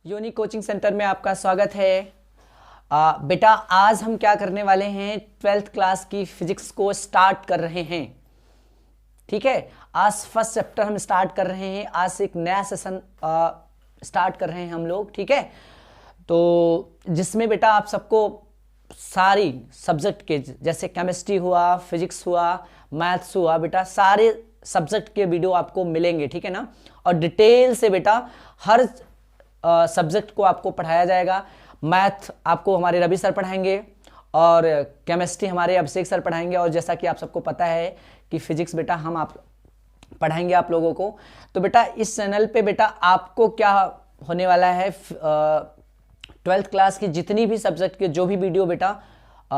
Unique coaching centre में आपका स्वागत है। बेटा आज हम क्या करने वाले हैं, 12th क्लास की फिजिक्स को स्टार्ट कर रहे हैं। ठीक है, आज फर्स्ट चैप्टर हम स्टार्ट कर रहे हैं। आज से एक नया सेशन स्टार्ट कर रहे हैं हम लोग। ठीक है, तो जिसमें बेटा आप सबको सारी सब्जेक्ट के जैसे केमिस्ट्री हुआ, फिजिक्स हुआ, मैथ्स हुआ, बेटा सारे सब्जेक्ट के वीडियो आपको मिलेंगे। ठीक है ना, और डिटेल से बेटा हर सब्जेक्ट को आपको पढ़ाया जाएगा। मैथ आपको हमारे रवि सर पढ़ाएंगे और केमिस्ट्री हमारे अभिषेक सर पढ़ाएंगे, और जैसा कि आप सबको पता है कि फिजिक्स बेटा हम आप पढ़ाएंगे आप लोगों को। तो बेटा इस चैनल पे बेटा आपको क्या होने वाला है, 12th क्लास की जितनी भी सब्जेक्ट के जो भी वीडियो बेटा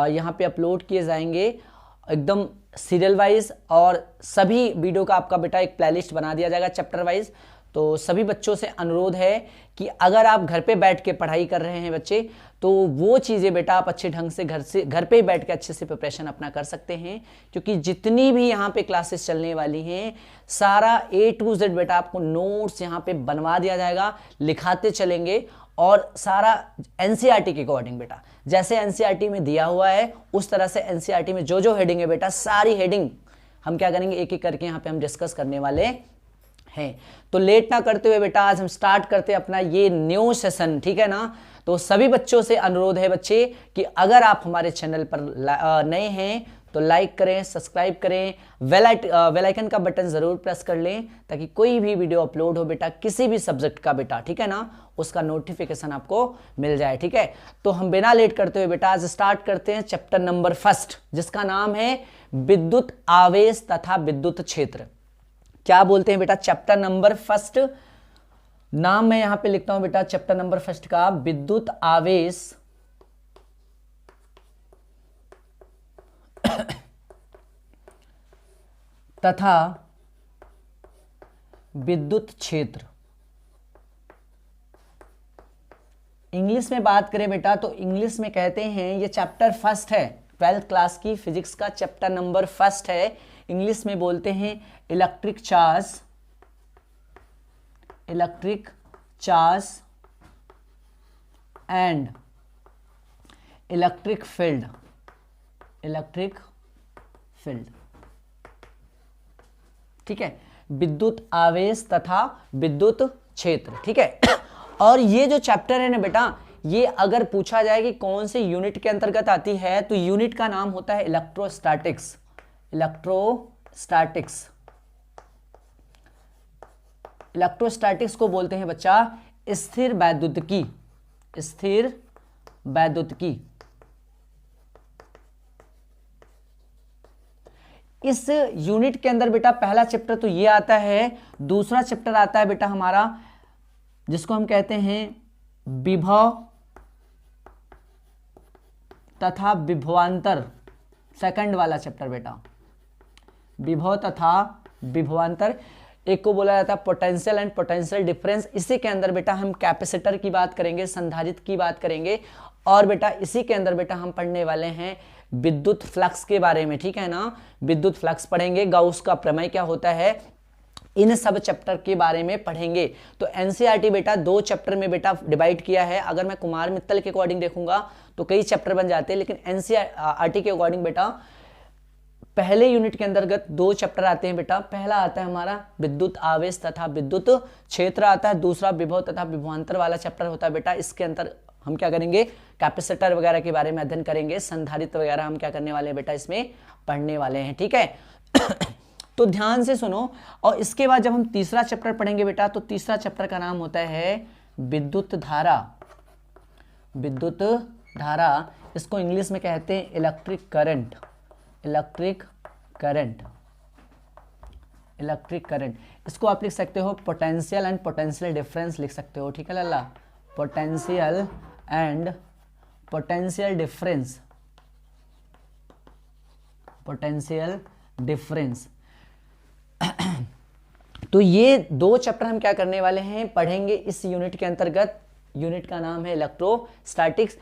यहाँ पे अपलोड किए जाएंगे एकदम सीरियल वाइज, और सभी वीडियो का आपका बेटा एक प्लेलिस्ट बना दिया जाएगा चैप्टर वाइज। तो सभी बच्चों से अनुरोध है कि अगर आप घर पे बैठ के पढ़ाई कर रहे हैं बच्चे, तो वो चीज़ें बेटा आप अच्छे ढंग से घर पे ही बैठ के अच्छे से प्रिपरेशन अपना कर सकते हैं, क्योंकि जितनी भी यहाँ पे क्लासेस चलने वाली हैं सारा A to Z बेटा आपको नोट्स यहाँ पे बनवा दिया जाएगा, लिखाते चलेंगे, और सारा NCERT के अकॉर्डिंग बेटा जैसे NCERT में दिया हुआ है उस तरह से NCERT में जो जो हेडिंग है बेटा सारी हेडिंग हम क्या करेंगे एक एक करके यहाँ पे हम डिस्कस करने वाले हैं। तो लेट ना करते हुए बेटा आज हम स्टार्ट करते हैं अपना ये न्यू सेशन। ठीक है ना, तो सभी बच्चों से अनुरोध है बच्चे कि अगर आप हमारे चैनल पर नए हैं तो लाइक करें, सब्सक्राइब करें, बेल आइकन का बटन जरूर प्रेस कर लें, ताकि कोई भी वीडियो अपलोड हो बेटा किसी भी सब्जेक्ट का बेटा, ठीक है ना, उसका नोटिफिकेशन आपको मिल जाए। ठीक है, तो हम बिना लेट करते हुए बेटा आज स्टार्ट करते हैं चैप्टर नंबर 1, जिसका नाम है विद्युत आवेश तथा विद्युत क्षेत्र। क्या बोलते हैं बेटा, चैप्टर नंबर 1 नाम मैं यहां पे लिखता हूं बेटा चैप्टर नंबर 1 का, विद्युत आवेश तथा विद्युत क्षेत्र। इंग्लिश में बात करें बेटा तो इंग्लिश में कहते हैं, ये चैप्टर 1 है 12th क्लास की फिजिक्स का चैप्टर नंबर 1 है। इंग्लिश में बोलते हैं electric charge and electric field. ठीक है, विद्युत आवेश तथा विद्युत क्षेत्र। ठीक है, और ये जो चैप्टर है ना बेटा, ये अगर पूछा जाए कि कौन से यूनिट के अंतर्गत आती है तो यूनिट का नाम होता है इलेक्ट्रोस्टैटिक्स। इलेक्ट्रोस्टैटिक्स को बोलते हैं बच्चा स्थिर वैद्युतिकी। इस यूनिट के अंदर बेटा पहला चैप्टर तो ये आता है, दूसरा चैप्टर आता है बेटा हमारा जिसको हम कहते हैं विभव तथा विभवांतर। सेकंड वाला चैप्टर बेटा विभव तथा विभवांतर। एक को बोला जाता है पोटेंशियल एंड पोटेंशियल डिफरेंस। इसी के अंदर बेटा हम कैपेसिटर की बात करेंगे, संधारित्र की बात करेंगे, और बेटा इसी के अंदर बेटा हम पढ़ने वाले हैं विद्युत फ्लक्स के बारे में। ठीक है ना, विद्युत फ्लक्स पढ़ेंगे, गाउस का प्रमेय क्या होता है, इन सब चैप्टर के बारे में पढ़ेंगे। तो NCERT बेटा 2 चैप्टर में बेटा डिवाइड किया है। अगर मैं कुमार मित्तल के अकॉर्डिंग देखूंगा तो कई चैप्टर बन जाते हैं, लेकिन NCERT के अकॉर्डिंग बेटा पहले यूनिट के अंतर्गत 2 चैप्टर आते हैं बेटा। पहला आता है हमारा विद्युत आवेश तथा विद्युत क्षेत्र आता है, दूसरा विभव तथा विभवांतर वाला चैप्टर होता है बेटा। इसके अंदर हम क्या करेंगे, कैपेसिटर वगैरह के बारे में अध्ययन करेंगे, संधारित्र वगैरह हम क्या करने वाले हैं बेटा इसमें पढ़ने वाले हैं। ठीक है तो ध्यान से सुनो, और इसके बाद जब हम तीसरा चैप्टर पढ़ेंगे बेटा तो तीसरा चैप्टर का नाम होता है विद्युत धारा। इसको इंग्लिश में कहते हैं इलेक्ट्रिक करंट। इसको आप लिख सकते हो पोटेंशियल एंड पोटेंशियल डिफरेंस लिख सकते हो। ठीक है लल्ला, पोटेंशियल एंड पोटेंशियल डिफरेंस। तो ये 2 चैप्टर हम क्या करने वाले हैं, पढ़ेंगे इस यूनिट के अंतर्गत। यूनिट का नाम है इलेक्ट्रोस्टैटिक्स।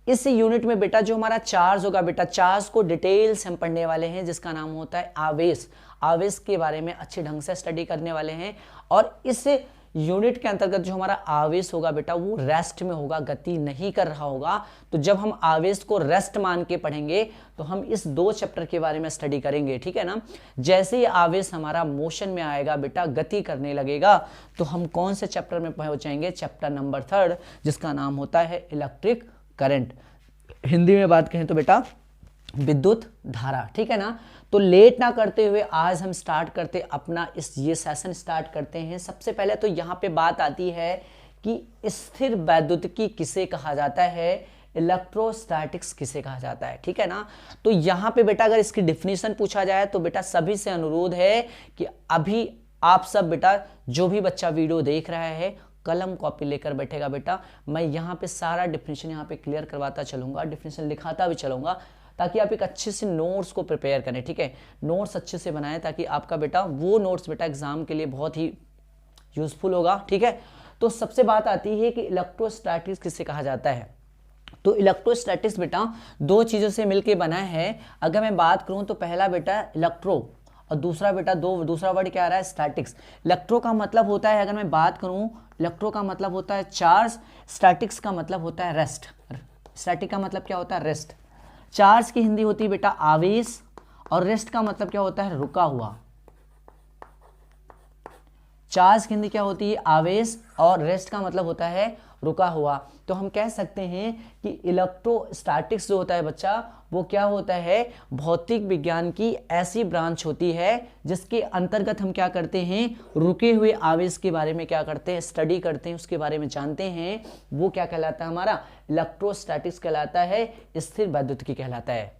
इस यूनिट में बेटा जो हमारा चार्ज होगा बेटा, चार्ज को डिटेल्स हम पढ़ने वाले हैं, जिसका नाम होता है आवेश। आवेश के बारे में अच्छे ढंग से स्टडी करने वाले हैं। और इस यूनिट के अंतर्गत जो हमारा आवेश होगा बेटा वो रेस्ट में होगा, गति नहीं कर रहा होगा। तो जब हम आवेश को रेस्ट मान के पढ़ेंगे तो हम इस 2 चैप्टर के बारे में स्टडी करेंगे, ठीक है ना। जैसे ही आवेश हमारा मोशन में आएगा बेटा, गति करने लगेगा, तो हम कौन से चैप्टर में पहुंच जाएंगे, चैप्टर नंबर 3 जिसका नाम होता है इलेक्ट्रिक करंट। हिंदी में बात कहें तो बेटा विद्युत धारा, ठीक है ना। तो लेट ना करते हुए आज हम स्टार्ट करते अपना ये सेशन स्टार्ट करते हैं। सबसे पहले तो यहाँ पे बात आती है कि स्थिर वैद्युतिकी किसे कहा जाता है, इलेक्ट्रोस्टैटिक्स किसे कहा जाता है, ठीक है ना। तो यहाँ पे बेटा अगर इसकी डिफिनीशन पूछा जाए तो बेटा सभी से अनुरोध है कि अभी आप सब बेटा जो भी बच्चा वीडियो देख रहा है कलम कॉपी लेकर बैठेगा बेटा। मैं यहाँ पे सारा डिफिनीशन यहाँ पे क्लियर करवाता चलूंगा, डिफिनीशन लिखाता भी चलूंगा, ताकि आप एक अच्छे से नोट्स को प्रिपेयर करें, ठीक है। नोट्स अच्छे से बनाएं ताकि आपका बेटा वो नोट्स बेटा एग्जाम के लिए बहुत ही यूजफुल होगा, ठीक है। तो सबसे बात आती है कि इलेक्ट्रोस्टैटिक्स किसे कहा जाता है। तो इलेक्ट्रोस्टैटिक्स बेटा 2 चीज़ों से मिलकर बना है। अगर मैं बात करूं तो पहला बेटा इलेक्ट्रो और दूसरा बेटा दूसरा वर्ड क्या आ रहा है, स्टैटिक्स। इलेक्ट्रो का मतलब होता है, अगर मैं बात करूं, इलेक्ट्रो का मतलब होता है चार्ज, स्टैटिक्स का मतलब होता है रेस्ट। स्टैटिक का मतलब क्या होता है, रेस्ट। चार्ज की हिंदी होती है बेटा आवेश, और रेस्ट का मतलब क्या होता है, रुका हुआ। चार्ज की हिंदी क्या होती है, आवेश, और रेस्ट का मतलब होता है रुका हुआ। तो हम कह सकते हैं कि इलेक्ट्रोस्टैटिक्स जो होता है बच्चा वो क्या होता है, भौतिक विज्ञान की ऐसी ब्रांच होती है जिसके अंतर्गत हम क्या करते हैं, रुके हुए आवेश के बारे में क्या करते हैं, स्टडी करते हैं, उसके बारे में जानते हैं। वो क्या कहलाता है, हमारा इलेक्ट्रोस्टैटिक्स कहलाता है, स्थिर वैद्युतिकी कहलाता है।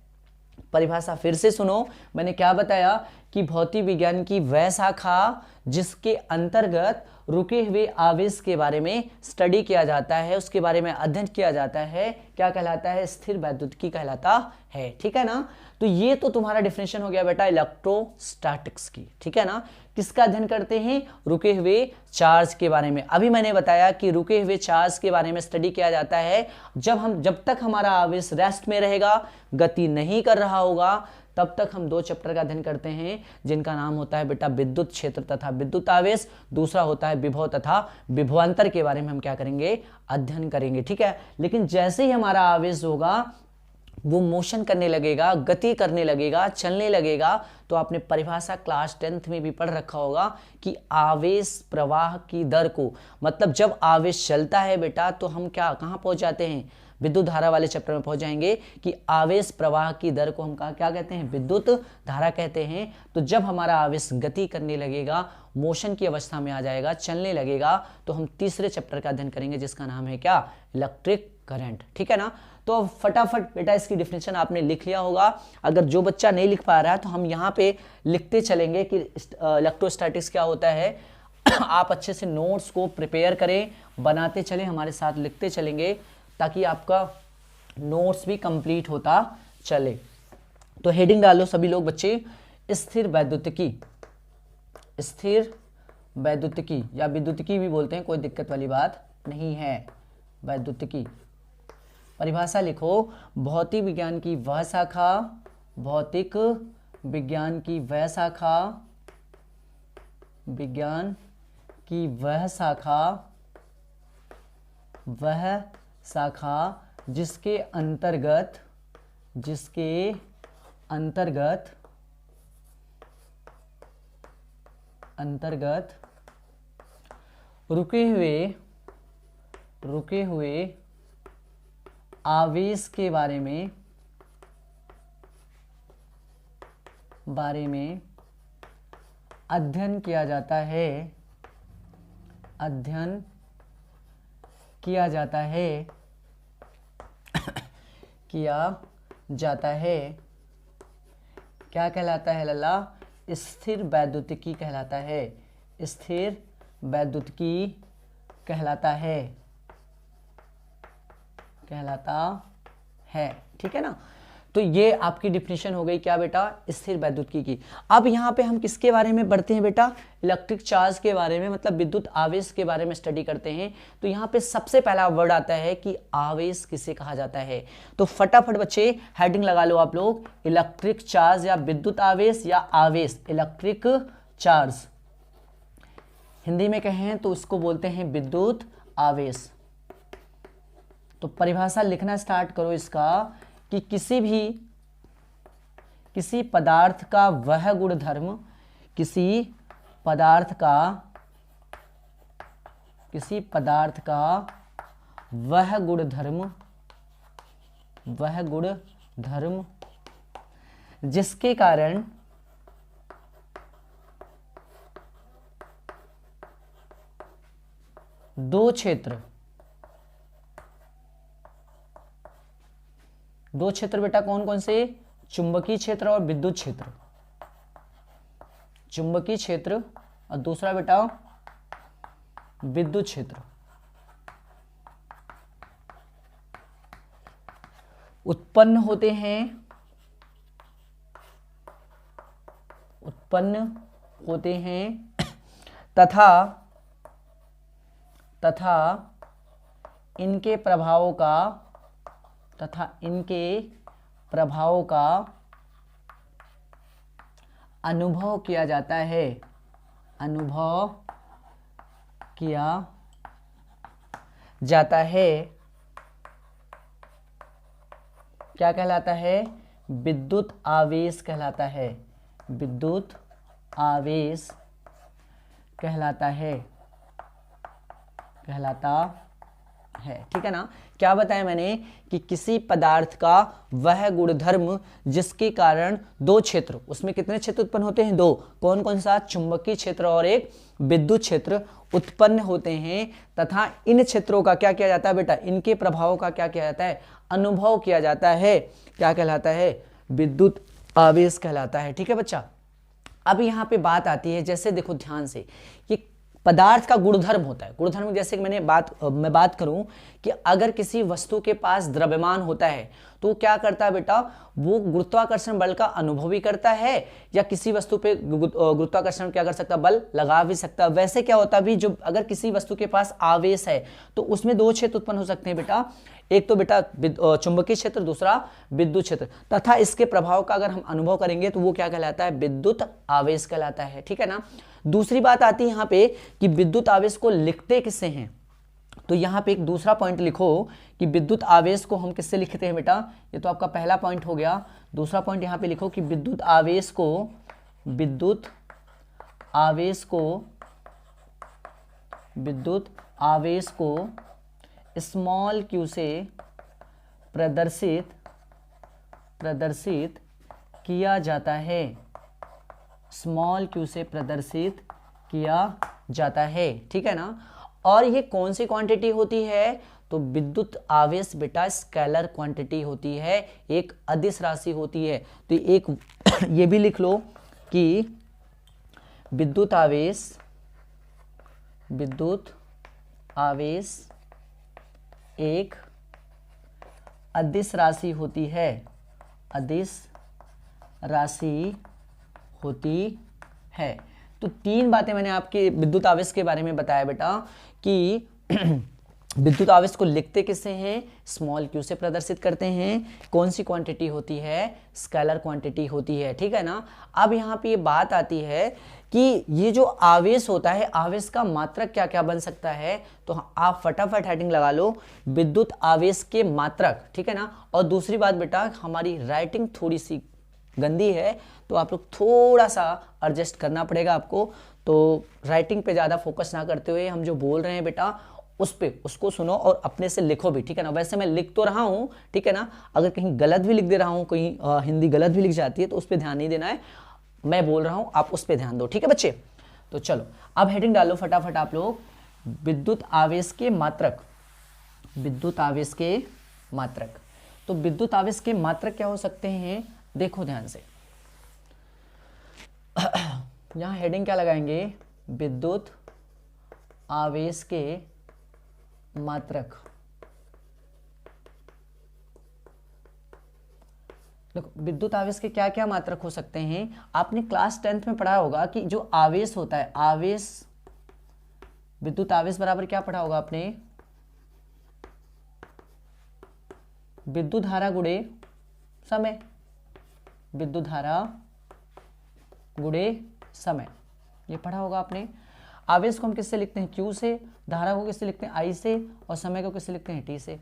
परिभाषा फिर से सुनो, मैंने क्या बताया कि भौतिक विज्ञान की वह शाखा जिसके अंतर्गत रुके हुए आवेश के बारे में स्टडी किया जाता है, उसके बारे में अध्ययन किया जाता है, क्या कहलाता है, स्थिर वैद्युतिकी कहलाता है, ठीक है ना। तो ये तो तुम्हारा डिफिनेशन हो गया बेटा इलेक्ट्रोस्टैटिक्स की, ठीक है ना। किसका अध्ययन करते हैं, रुके हुए चार्ज के बारे में। अभी मैंने बताया कि रुके हुए चार्ज के बारे में स्टडी किया जाता है जब तक हमारा आवेश रेस्ट में रहेगा, गति नहीं कर रहा होगा, तब तक हम 2 चैप्टर का अध्ययन करते हैं जिनका नाम होता है बेटा विद्युत क्षेत्र तथा विद्युत आवेश, दूसरा होता है विभव तथा विभवांतर के बारे में हम क्या करेंगे, अध्ययन करेंगे, ठीक है। लेकिन जैसे ही हमारा आवेश होगा वो मोशन करने लगेगा, गति करने लगेगा, चलने लगेगा, तो आपने परिभाषा क्लास 10th में भी पढ़ रखा होगा कि आवेश प्रवाह की दर को, मतलब जब आवेश चलता है बेटा तो हम क्या कहाँ पहुंच जाते हैं, विद्युत धारा वाले चैप्टर में पहुंच जाएंगे कि आवेश प्रवाह की दर को हम क्या कहते हैं, विद्युत धारा कहते हैं। तो जब हमारा आवेश गति करने लगेगा, मोशन की अवस्था में आ जाएगा, चलने लगेगा, तो हम तीसरे चैप्टर का अध्ययन करेंगे जिसका नाम है क्या, इलेक्ट्रिक करंट, ठीक है ना। तो फटाफट बेटा इसकी डिफिनेशन आपने लिख लिया होगा। अगर जो बच्चा नहीं लिख पा रहा है तो हम यहाँ पे लिखते चलेंगे कि इलेक्ट्रोस्टैटिक्स क्या होता है। आप अच्छे से नोट्स को प्रिपेयर करें, बनाते चलें, हमारे साथ लिखते चलेंगे ताकि आपका नोट्स भी कंप्लीट होता चले। तो हेडिंग डालो सभी लोग बच्चे, स्थिर वैद्युतिकी, स्थिर वैद्युतिकी या विद्युतिकी भी बोलते हैं, कोई दिक्कत वाली बात नहीं है, वैद्युतिकी। परिभाषा लिखो, भौतिक विज्ञान की वह शाखा, भौतिक विज्ञान की वह शाखा, विज्ञान की वह शाखा, वह शाखा जिसके अंतर्गत रुके हुए आवेश के बारे में अध्ययन किया जाता है, अध्ययन किया जाता है, क्या कहलाता है लल्ला, स्थिर वैद्युतिकी कहलाता है, स्थिर वैद्युतिकी कहलाता है, ठीक है ना। तो ये आपकी डिफिनेशन हो गई क्या बेटा, स्थिर वैद्युतिकी की। अब यहाँ पे हम किसके बारे में पढ़ते हैं बेटा, इलेक्ट्रिक चार्ज के बारे में, मतलब विद्युत आवेश के बारे में स्टडी करते हैं। तो यहाँ पे सबसे पहला वर्ड आता है कि आवेश किसे कहा जाता है। तो फटाफट बच्चे हेडिंग लगा लो आप लोग, इलेक्ट्रिक चार्ज या विद्युत आवेश या आवेश, इलेक्ट्रिक चार्ज, हिंदी में कहें तो उसको बोलते हैं विद्युत आवेश। तो परिभाषा लिखना स्टार्ट करो इसका कि किसी पदार्थ का वह गुणधर्म, किसी पदार्थ का वह गुणधर्म जिसके कारण दो क्षेत्र बेटा कौन कौन से, चुंबकीय क्षेत्र और विद्युत क्षेत्र। चुंबकीय क्षेत्र और दूसरा बेटा विद्युत क्षेत्र उत्पन्न होते हैं तथा इनके प्रभावों का अनुभव किया जाता है। क्या कहलाता है, विद्युत आवेश कहलाता है। विद्युत आवेश कहलाता है। ठीक है ना। क्या बताया मैंने कि किसी पदार्थ का वह गुणधर्म जिसके कारण दो क्षेत्र, उसमें कितने क्षेत्र उत्पन्न होते हैं, दो। कौन कौन सा, चुंबकीय क्षेत्र और एक विद्युत क्षेत्र उत्पन्न होते हैं तथा इन क्षेत्रों का क्या किया जाता है बेटा, इनके प्रभावों का क्या किया जाता है, अनुभव किया जाता है। क्या कहलाता है, विद्युत आवेश कहलाता है। ठीक है बच्चा। अब यहाँ पे बात आती है, जैसे देखो ध्यान से, कि पदार्थ का गुणधर्म होता है। गुणधर्म जैसे कि मैं बात करूं कि अगर किसी वस्तु के पास द्रव्यमान होता है तो क्या करता है बेटा, वो गुरुत्वाकर्षण बल का अनुभव भी करता है या किसी वस्तु पे गुरुत्वाकर्षण क्या कर सकता है, बल लगा भी सकता है। वैसे क्या होता है भी, जो अगर किसी वस्तु के पास आवेश है तो उसमें दो क्षेत्र उत्पन्न हो सकते हैं बेटा, एक तो बेटा चुंबकीय क्षेत्र, दूसरा विद्युत क्षेत्र, तथा इसके प्रभाव का अगर हम अनुभव करेंगे तो वो क्या कहलाता है, विद्युत आवेश कहलाता है। ठीक है ना। दूसरी बात आती है यहाँ पे कि विद्युत आवेश को लिखते किससे हैं, तो यहाँ पे एक दूसरा पॉइंट लिखो कि विद्युत आवेश को हम किससे लिखते हैं बेटा, ये तो आपका पहला पॉइंट हो गया। दूसरा पॉइंट यहाँ पे लिखो कि विद्युत आवेश को स्मॉल क्यू से प्रदर्शित किया जाता है। स्मॉल क्यू से प्रदर्शित किया जाता है। ठीक है ना। और ये कौन सी क्वांटिटी होती है, तो विद्युत आवेश बेटा स्केलर क्वांटिटी होती है, एक अदिश राशि होती है। तो एक ये भी लिख लो कि विद्युत आवेश एक अदिश राशि होती है। अदिश राशि होती है। तो तीन बातें मैंने आपके विद्युत आवेश के बारे में बताया बेटा कि विद्युत आवेश को लिखते किससे हैं, स्मॉल क्यू से प्रदर्शित करते हैं। कौन सी क्वांटिटी होती है, स्केलर क्वांटिटी होती है। ठीक है ना। अब यहाँ पे ये बात आती है कि ये जो आवेश होता है, आवेश का मात्रक क्या क्या बन सकता है, तो आप फटाफट हेडिंग लगा लो, विद्युत आवेश के मात्रक। ठीक है ना। और दूसरी बात बेटा, हमारी राइटिंग थोड़ी सी गंदी है तो आप लोग थोड़ा सा एडजस्ट करना पड़ेगा आपको। तो राइटिंग पे ज़्यादा फोकस ना करते हुए हम जो बोल रहे हैं बेटा उसको सुनो और अपने से लिखो भी। ठीक है ना। वैसे मैं लिख तो रहा हूँ, ठीक है ना, अगर कहीं गलत भी लिख दे रहा हूँ, कहीं हिंदी गलत भी लिख जाती है तो उस पर ध्यान नहीं देना है, मैं बोल रहा हूँ आप उस पर ध्यान दो। ठीक है बच्चे। तो चलो अब हेडिंग डालो फटाफट आप लोग, विद्युत आवेश के मात्रक। विद्युत आवेश के मात्रक। तो विद्युत आवेश के मात्रक क्या हो सकते हैं, देखो ध्यान से। यहां हेडिंग क्या लगाएंगे, विद्युत आवेश के मात्रक। देखो विद्युत आवेश के क्या क्या मात्रक हो सकते हैं, आपने क्लास 10th में पढ़ा होगा कि जो आवेश होता है, आवेश, विद्युत आवेश बराबर क्या पढ़ा होगा आपने, विद्युत धारा गुणे समय। विद्युत धारा गुणे समय, ये पढ़ा होगा आपने। आवेश को हम किससे लिखते हैं, Q से, धारा को किससे लिखते हैं, I से, और समय को किससे लिखते हैं, T से।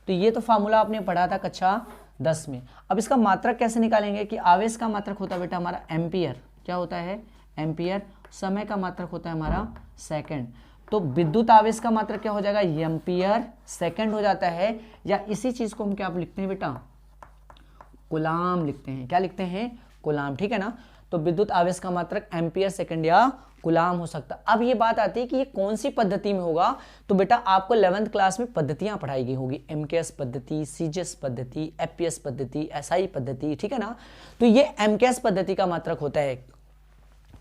तो ये तो फार्मूला आपने पढ़ा था कक्षा 10 में। अब इसका मात्रक कैसे निकालेंगे कि आवेश का मात्रक होता है बेटा हमारा एम्पियर, क्या होता है, एम्पियर। समय का मात्रक होता है हमारा सेकंड। तो विद्युत आवेश का मात्रक क्या हो जाएगा, एम्पियर सेकंड हो जाता है, या इसी चीज को हम क्या लिखते हैं बेटा, कूलाम लिखते हैं। क्या लिखते हैं, कूलाम, ठीक है ना। तो विद्युत आवेश का मात्रक एम्पियर सेकंड या कूलाम हो सकता है। अब ये बात आती है कि ये कौन सी पद्धति में होगा, तो बेटा आपको 11th क्लास में पद्धतियां पढ़ाई गई होगी, एमकेएस पद्धति, सीजीएस पद्धति, एपीएस पद्धति, एसआई पद्धति, ठीक है ना। तो ये एमकेएस पद्धति का मात्रक होता है।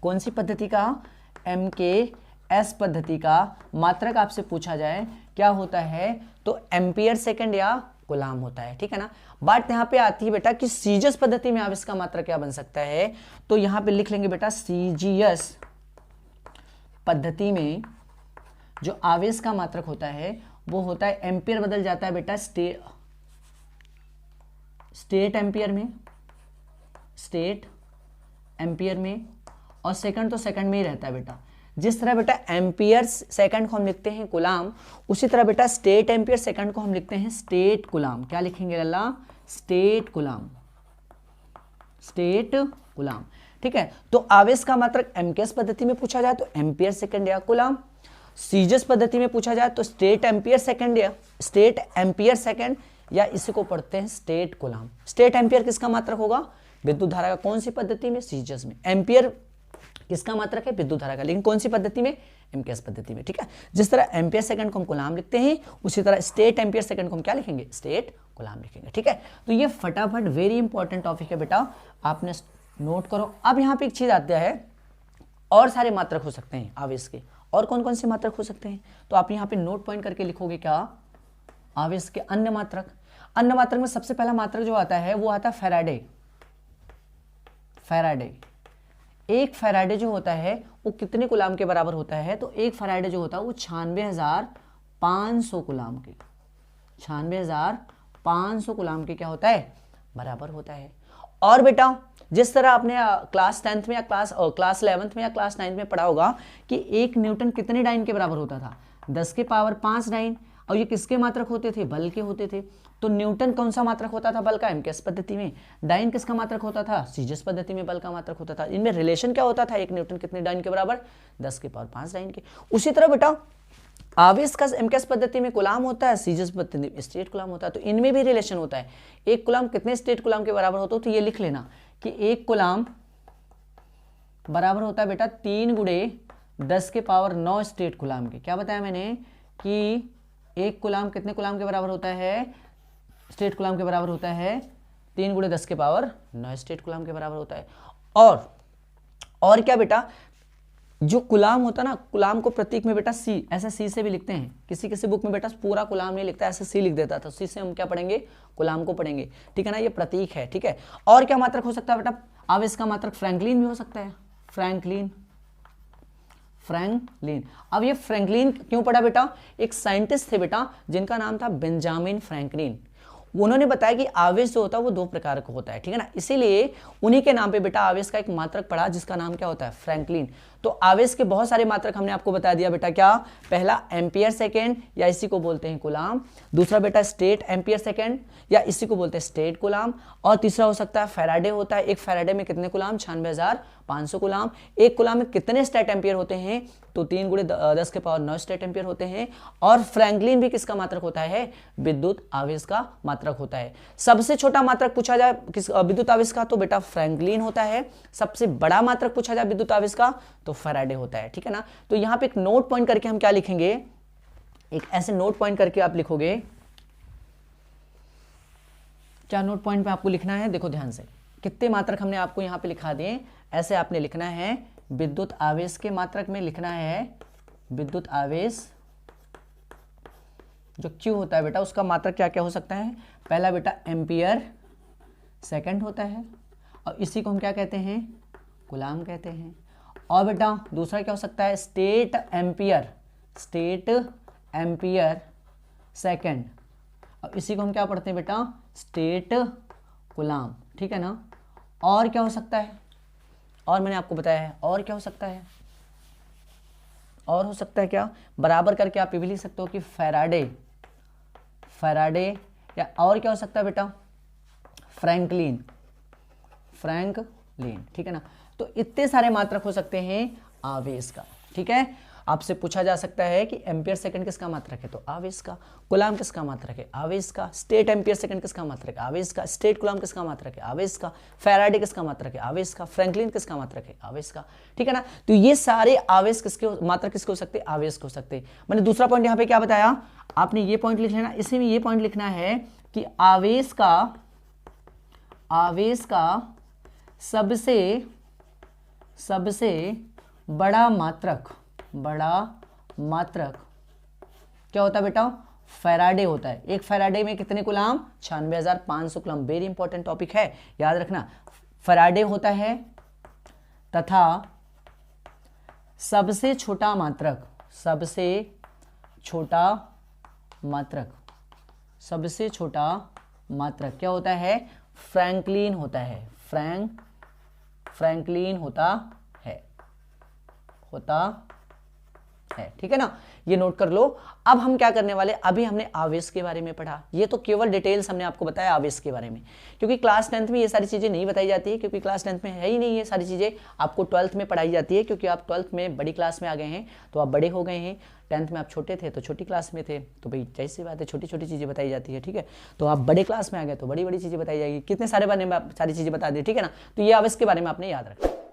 कौन सी पद्धति का, एमकेएस पद्धति का मात्रक आपसे पूछा जाए क्या होता है, तो एम्पियर सेकंड या कूलाम होता है, ठीक है ना। बात यहाँ पे आती है बेटा कि सीजीएस पद्धति में आवेश का मात्रक क्या बन सकता है, तो यहाँ पे लिख लेंगे बेटा सीजीएस पद्धति में जो आवेश का मात्रक होता है वो होता है, एम्पियर बदल जाता है बेटा स्टेट एम्पियर में, स्टेट एम्पियर में, और सेकंड तो सेकंड में ही रहता है बेटा। जिस तरह बेटा एम्पियर सेकंड को हम लिखते हैं कूलाम, उसी तरह बेटा स्टेट एम्पियर सेकंड को हम लिखते हैं स्टेट कूलाम। क्या लिखेंगे लल्ला, स्टेट कूलाम, स्टेट कूलाम, ठीक है। तो आवेश का मात्रक एमकेएस पद्धति में पूछा जाए तो एम्पियर सेकंड या कूलाम, सीजीएस पद्धति में पूछा जाए तो स्टेट एम्पियर सेकंड या स्टेट एम्पियर सेकंड, या इसी को पढ़ते हैं स्टेट कूलाम। स्टेट एम्पियर किसका मात्रक होगा, विद्युत धारा का, कौन सी पद्धति में, सीजीएस में। एम्पियर किसका मात्रक है, विद्युत धारा का, लेकिन कौन सी पद्धति में, एमकेएस पद्धति में, ठीक है। जिस तरह एम्पियर सेकंड को हम कूलाम लिखते हैं, उसी तरह स्टेट एम्पियर सेकंड को हम क्या लिखेंगे, स्टेट कूलाम लिखेंगे, ठीक है। तो ये फटाफट वेरी इंपॉर्टेंट टॉपिक है बेटा, आपने नोट करो। अब यहाँ पे एक चीज आता है, और सारे मात्रक हो सकते हैं आवेश के, और कौन कौन से मात्रक हो सकते हैं, तो आप यहाँ पे नोट पॉइंट करके लिखोगे क्या, आवेश के अन्य मात्रक। अन्य मात्रक में सबसे पहला मात्रक जो आता है वो आता है फैराडे। फैराडे, एक फैराडे जो होता है वो कितने कूलाम के बराबर होता है, तो एक फैराडे जो होता है वो 96,500 कूलाम के, 96,500 कूलाम के क्या होता है, बराबर होता है। और बेटा जिस तरह आपने क्लास 10th में या क्लास 11th में या क्लास 9th में पढ़ा होगा कि एक न्यूटन कितने डाइन के बराबर होता था, 10 के पावर 5 डाइन, और ये किसके मात्रक होते थे, बल के होते थे। तो न्यूटन कौन सा मात्रक होता था, बल का, एमकेएस पद्धति में। डाइन किसका मात्रक होता था, सीजीएस पद्धति में बल का मात्रक होता था। इनमें रिलेशन क्या होता था, एक न्यूटन कितने डाइन के बराबर, 10 के पावर 5 डाइन के। उसी तरह बेटा आवेश का एमकेएस पद्धति में कूलाम होता है, सीजीएस पद्धति में स्टेट कूलाम होता है, तो इनमें भी रिलेशन होता है। एक कूलाम कितने स्टेट कूलाम के बराबर होता है, तो ये लिख लेना कि एक कूलाम बराबर होता है बेटा 3 × 10 के पावर 9 स्टेट कूलाम के। क्या बताया मैंने कि एक कूलाम कितने कूलाम के बराबर होता है, स्टेट कूलाम के बराबर होता है 3 × 10 के पावर 9 स्टेट कूलाम के बराबर होता है। और क्या बेटा, जो कूलाम होता है ना, कूलाम को प्रतीक में बेटा सी, ऐसे सी से भी लिखते हैं। किसी किसी बुक में बेटा पूरा कूलाम नहीं लिखता, ऐसे सी लिख देता, तो सी से हम क्या पढ़ेंगे, कूलाम को पढ़ेंगे, ठीक है ना, ये प्रतीक है, ठीक है। और क्या मात्रक हो सकता है बेटा, आवेश का मात्रक फ्रैंकलिन भी हो सकता है, फ्रैंकलिन। अब ये फ्रैंकलिन क्यों पढ़ा बेटा, एक साइंटिस्ट थे बेटा जिनका नाम था बेंजामिन फ्रैंकलिन। उन्होंने बताया कि आवेश जो होता है वो 2 प्रकार का होता है, ठीक है ना, इसीलिए उन्हीं के नाम पे बेटा आवेश का एक मात्रक पढ़ा जिसका नाम क्या होता है, फ्रैंकलिन। तो आवेश के बहुत सारे मात्रक हमने आपको बता दिया बेटा, क्या, पहला एम्पियर सेकेंड या इसी को बोलते हैं कूलाम, दूसरा बेटा स्टेट एम्पियर सेकेंड या इसी को बोलते हैं स्टेट कूलाम, और तीसरा हो सकता है फैराडे होता है। एक फैराडे में कितने कूलाम, 96,500 कूलाम। एक कूलाम में कितने स्टेट एम्पियर होते हैं, तो 3 × 10 के पावर 9 स्टेट एम्पियर होते हैं। और फ्रैंकलिन भी किसका मात्रक होता है, विद्युत आवेश का मात्रक होता है। सबसे छोटा मात्रक पूछा जाए किस विद्युत आवेश का, तो बेटा फ्रैंकलिन होता है। सबसे बड़ा मात्रक पूछा जाए विद्युत आवेश का, तो फैराडे होता है, ठीक है ना। तो यहां पे एक नोट पॉइंट करके हम क्या लिखेंगे, एक ऐसे नोट पॉइंट करके आप लिखोगे, क्या नोट पॉइंट पे आपको लिखना है, देखो ध्यान से, कितने मात्रक हमने आपको यहां पे लिखा दिए, ऐसे आपने लिखना है। विद्युत आवेश के मात्रक में लिखना है, विद्युत आवेश जो Q होता है बेटा उसका मात्रक क्या क्या हो सकता है, पहला बेटा एम्पियर सेकंड होता है, और इसी को हम क्या कहते हैं, कूलाम कहते हैं। और बेटा दूसरा क्या हो सकता है, स्टेट एम्पियर सेकंड, और इसी को हम क्या पढ़ते हैं बेटा, स्टेट कूलाम, ठीक है ना। और क्या हो सकता है, और मैंने आपको बताया है, और क्या हो सकता है, और हो सकता है क्या, बराबर करके आप ये भी लिख सकते हो कि फैराडे, फैराडे, या और क्या हो सकता है बेटा, फ्रैंकलिन, फ्रैंकलिन, ठीक है ना। तो इतने सारे मात्रक हो सकते हैं आवेश का, ठीक है। आपसे पूछा जा सकता है कि एम्पियर सेकंड किसका मात्रक है, तो आवेश का। कूलाम किसका मात्रक है, आवेश का। स्टेट एम्पियर सेकंड किसका मात्रक है, आवेश का। स्टेट कूलाम किसका मात्रक है, आवेश का। फैराडे किसका मात्रक है, आवेश का। फ्रैंकलिन किसका मात्रक है, आवेश का, ठीक है ना। तो ये सारे आवेश किसके मात्रक किसके हो सकते हैं, आवेश के हो सकते हैं। मैंने दूसरा पॉइंट यहाँ पे क्या बताया, आपने ये पॉइंट लिख लेना, इसी में ये पॉइंट लिखना है कि आवेश का सबसे बड़ा मात्रक क्या होता है बेटा, फैराडे होता है। एक फैराडे में कितने coulomb, 96,500 coulomb. Very important topic है, याद रखना। फैराडे होता है तथा सबसे छोटा मात्रक क्या होता है, फ्रैंकलिन होता है। फ्रैंकलिन होता है, ठीक है ना। ये नोट कर लो। अब हम क्या करने वाले, अभी हमने आवेश के बारे में पढ़ा, ये तो केवल डिटेल्स हमने आपको बताया आवेश के बारे में, क्योंकि क्लास 10th में ये सारी चीजें नहीं बताई जाती है, क्योंकि क्लास 10th में है ही नहीं ये सारी चीजें, आपको 12th में पढ़ाई जाती है, क्योंकि आप 12th में बड़ी क्लास में आ गए हैं, तो आप बड़े हो गए हैं। 10th में आप छोटे थे तो छोटी क्लास में थे, तो भाई जाहिर सी बात है छोटी छोटी चीजें बताई जाती है, ठीक है। तो आप बड़े क्लास में आ गए तो बड़ी बड़ी चीजें बताई जाएगी। कितने सारे बारे में आप सारी चीजें बता दी, ठीक है ना। तो ये आवेश के बारे में आपने याद रखना।